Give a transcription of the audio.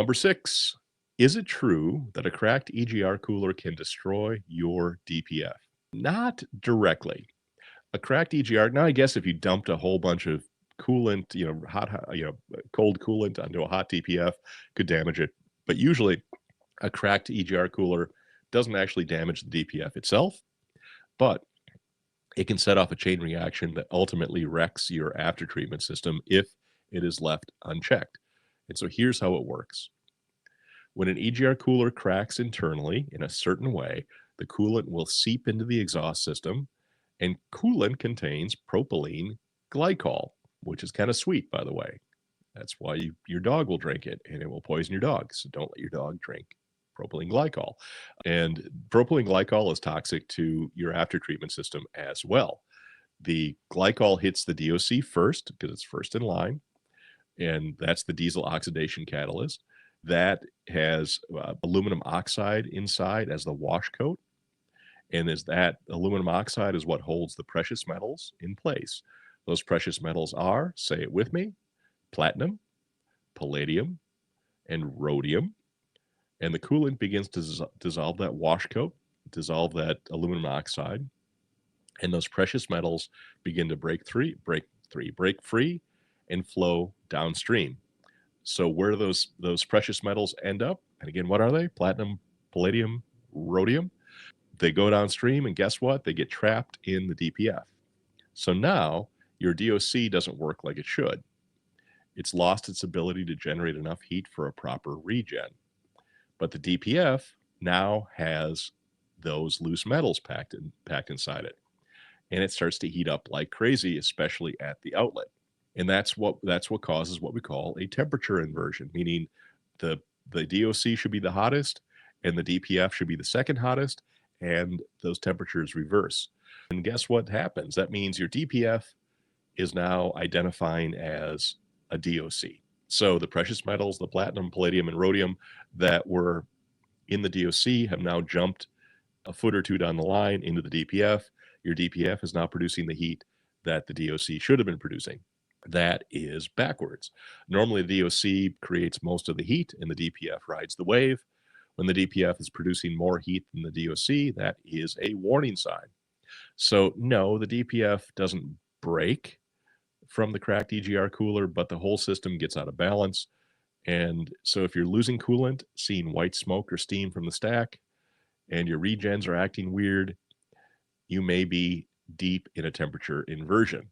Number 6, is it true that a cracked EGR cooler can destroy your DPF? Not directly. A cracked EGR, now I guess if you dumped a whole bunch of coolant, cold coolant onto a hot DPF could damage it. But usually a cracked EGR cooler doesn't actually damage the DPF itself, but it can set off a chain reaction that ultimately wrecks your aftertreatment system if it is left unchecked. And so here's how it works. When an EGR cooler cracks internally in a certain way, the coolant will seep into the exhaust system, and coolant contains propylene glycol, which is kind of sweet, by the way. That's why your dog will drink it, and it will poison your dog. So don't let your dog drink propylene glycol. And propylene glycol is toxic to your aftertreatment system as well. The glycol hits the DOC first because it's first in line, and that's the diesel oxidation catalyst. That has aluminum oxide inside as the wash coat. And is that aluminum oxide is what holds the precious metals in place. Those precious metals are, say it with me, platinum, palladium, and rhodium. And the coolant begins to dissolve that wash coat, dissolve that aluminum oxide, and those precious metals begin to break free, and flow downstream. So where do those precious metals end up? And again, what are they? Platinum, palladium, rhodium. They go downstream, and guess what? They get trapped in the DPF. So now your DOC doesn't work like it should. It's lost its ability to generate enough heat for a proper regen. But the DPF now has those loose metals packed inside it. And it starts to heat up like crazy, especially at the outlet. And that's what causes what we call a temperature inversion, meaning the DOC should be the hottest and the DPF should be the second hottest, and those temperatures reverse. And guess what happens? That means your DPF is now identifying as a DOC. So the precious metals, the platinum, palladium, and rhodium that were in the DOC have now jumped a foot or two down the line into the DPF. Your DPF is now producing the heat that the DOC should have been producing. That is backwards. Normally, the DOC creates most of the heat and the DPF rides the wave. When the DPF is producing more heat than the DOC, that is a warning sign. So no, the DPF doesn't break from the cracked EGR cooler, but the whole system gets out of balance. And so if you're losing coolant, seeing white smoke or steam from the stack, and your regens are acting weird, you may be deep in a temperature inversion.